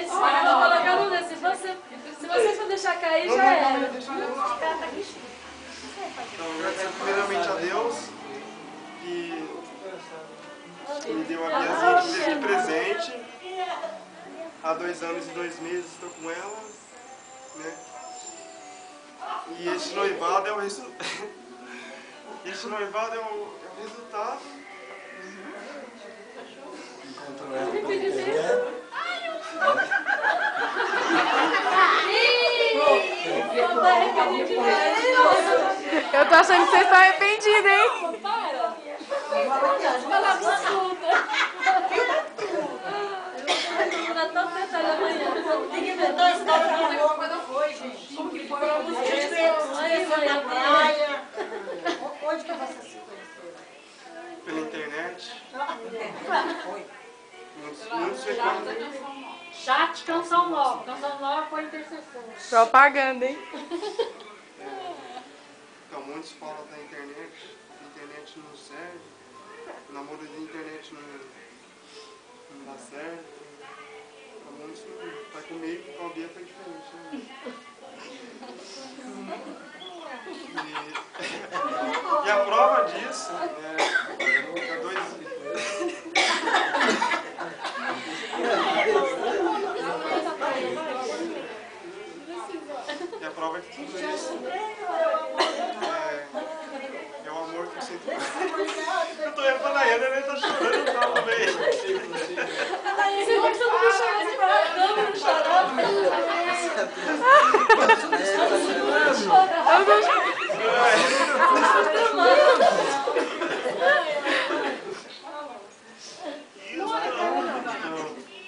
Gente, se vocês for deixar cair, já era. Então, agradecer primeiramente a Deus que me deu a Biazinha de presente. Há 2 anos e 2 meses estou com ela, né? E este noivado é o resultado. Este noivado é o resultado. Encontrou ela pela internet. Eu tô achando que vocês estão arrependidos, hein? Para! Dá tanto detalhe amanhã. Tem que inventar a história de amor, mas não foi, gente. Como que foi? A gente conheceu na praia. Onde que vocês se conheceram? Pela internet. Foi. Muitos frequentam. Chat Canção Nova. Canção Nova foi intercessão. Propaganda, hein? Então, muitos falam da internet. A internet não serve. O namoro da internet não dá certo. Para muitos não. Vai comigo, com a Bia foi diferente, né? E a prova disso E a prova é que tudo isso é o amor que eu sinto. Eu tô olhando pra Nayana, ele tá chorando também. Você viu que você não me chama pra câmera, não chorava?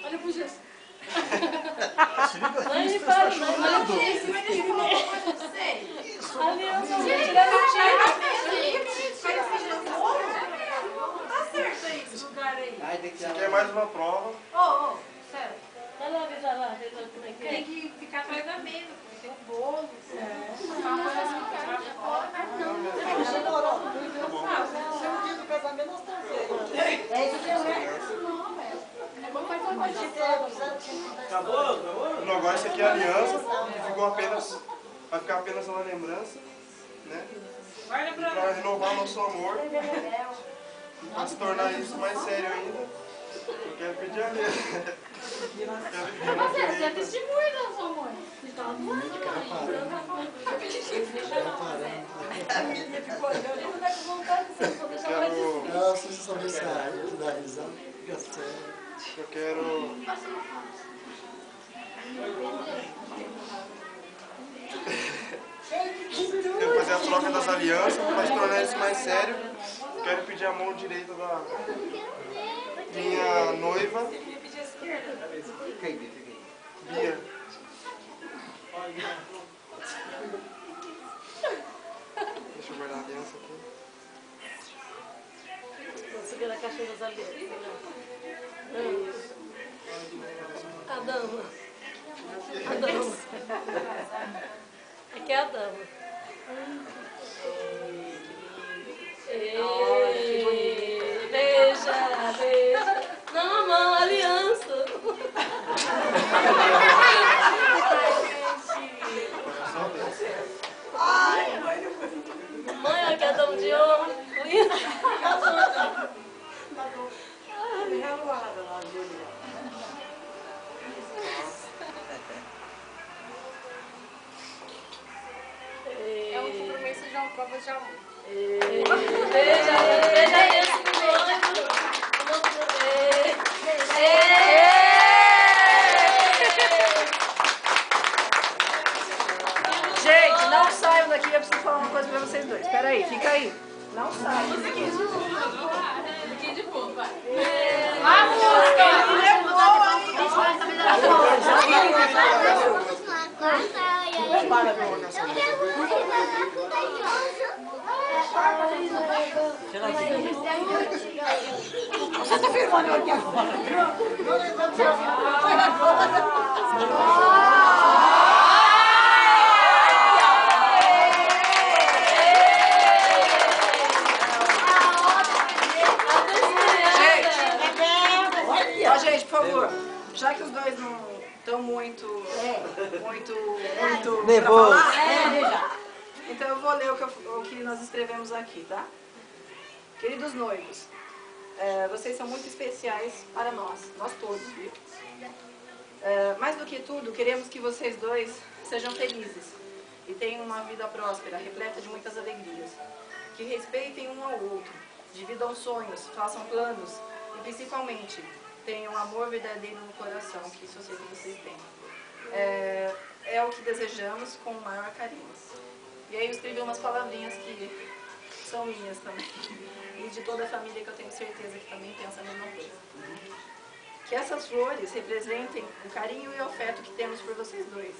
Olha pro gesso. Mãe, para, mãe. Aliança, vou tirar no tiro. Tá certo aí, esse lugar aí. Você quer mais uma prova? Sério. Vai lá, veja lá como é que é. Tem que ficar atrás da mesa, porque tem um bolo. Uma coisa assim, seu dia do casamento nós estamos vendo. É isso que eu Acabou? Não, agora isso aqui é a aliança. Vai ficar apenas uma lembrança, né? E para renovar nosso amor, para se tornar isso mais sério ainda, eu quero pedir a Deus. Você é testemunha da sua mãe. Não, se você souber sair, dar risada, fica sério. Eu quero fazer a troca das alianças, para se tornar isso mais sério. Quero pedir a mão direita da minha noiva, Bia. Deixa eu guardar a aliança aqui. Vou seguir a caixa das alianças. A dama. A dama. Aqui é a dama. Beija, beija. Não, a mão, a aliança. Mãe, aqui é a dama de ouro. É um compromisso de uma prova de amor. Beija esse noivo. Gente, não saiam daqui, eu preciso falar uma coisa pra vocês dois. Espera aí, fica aí. Não saiam. Musiquinha de fundo, vai. A música! Você tá filmando eu aqui agora? Ó, gente, por favor, já que os dois não Estão muito Nervoso. pra falar? Então eu vou ler o que nós escrevemos aqui, tá? Queridos noivos, vocês são muito especiais para nós todos, viu? Mais do que tudo, queremos que vocês dois sejam felizes e tenham uma vida próspera, repleta de muitas alegrias. Que respeitem um ao outro, dividam sonhos, façam planos e principalmente tenham amor verdadeiro no coração, que isso eu sei que vocês têm. É o que desejamos com o maior carinho. E aí eu escrevi umas palavrinhas que são minhas também. E de toda a família que eu tenho certeza que também pensa a mesma coisa. Que essas flores representem o carinho e o afeto que temos por vocês dois.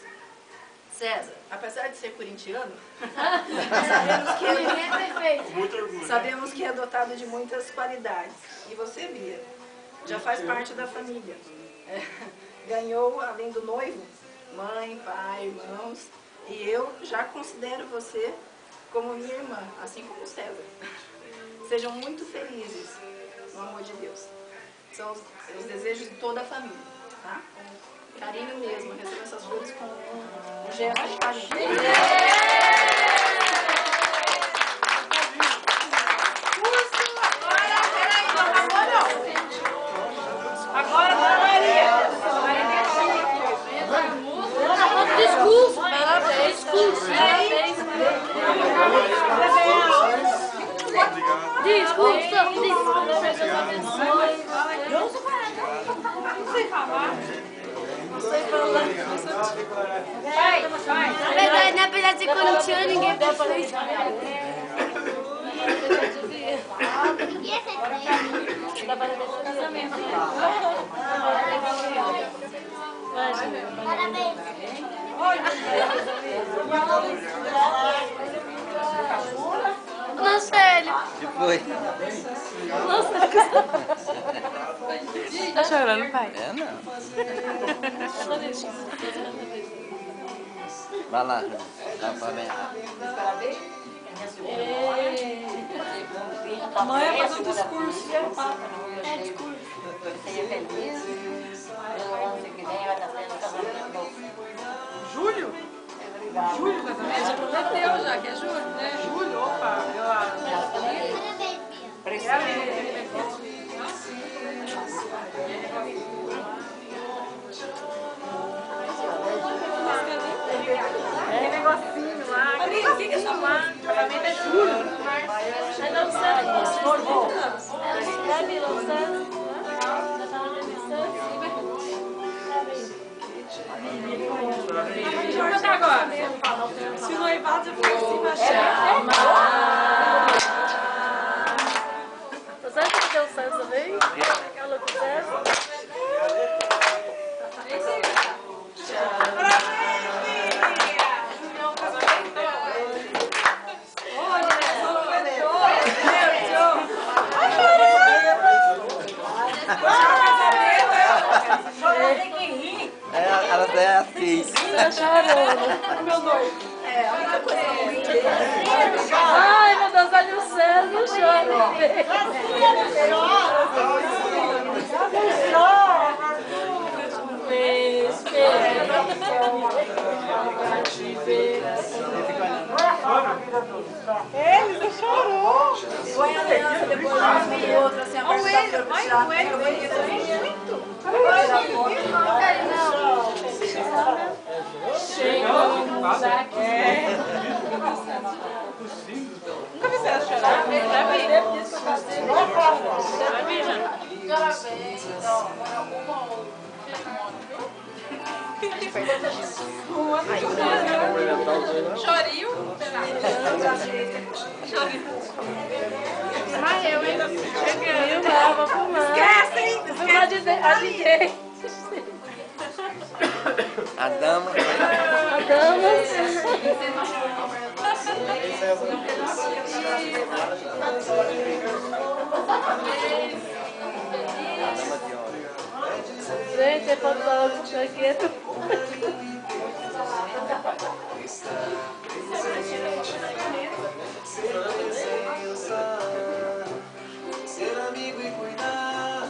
César, apesar de ser corintiano, sabemos que é dotado de muitas qualidades. E você, Bia, já faz parte da família. Ganhou, além do noivo, mãe, pai, irmãos. E eu já considero você como minha irmã, assim como o César. Sejam muito felizes no amor de Deus. São os desejos de toda a família, tá? Carinho mesmo, receba essas flores com um gesto de carinho. Agora, Maria! Discurso! Parabéns! Discurso! Na verdade, apesar de ser corintiano, ninguém pode isso. Nossa, ele. Que foi? Nossa, tá chorando, pai? É, não. Vai lá, dá pra ver. Amanhã vai fazer um discurso. Seja feliz. Ano que vem vai estar tendo casamento. Julho? Julho, casamento? Já prometeu já, que é julho, né? Julho, opa. Tem negocinho lá. Amiga, o que é chamar? Casamento é julho. Vai lançar isso. Deve lançar. Deixa eu contar agora. Se o noivado já foi assim, vai Você acha que deu certo também? Falou com o César? Ela é assim. Tá chorando. meu noivo. A única coisa que eu entendi. Ai, meu Deus, olha o César chorando. Ele já chorou. Põe a aliança depois de um outro, assim, a parte da flor pra tirar. Muito. Chegamos aqui. Nunca vi ela chorar. Já vi. Já vi, já. Chorinho? Ai, eu ainda cheguei. Eu tava fumando. Esquece, hein? A DJ. A dama. A dama. Gente, é foto da outra jaqueta. Ser amigo e cuidar.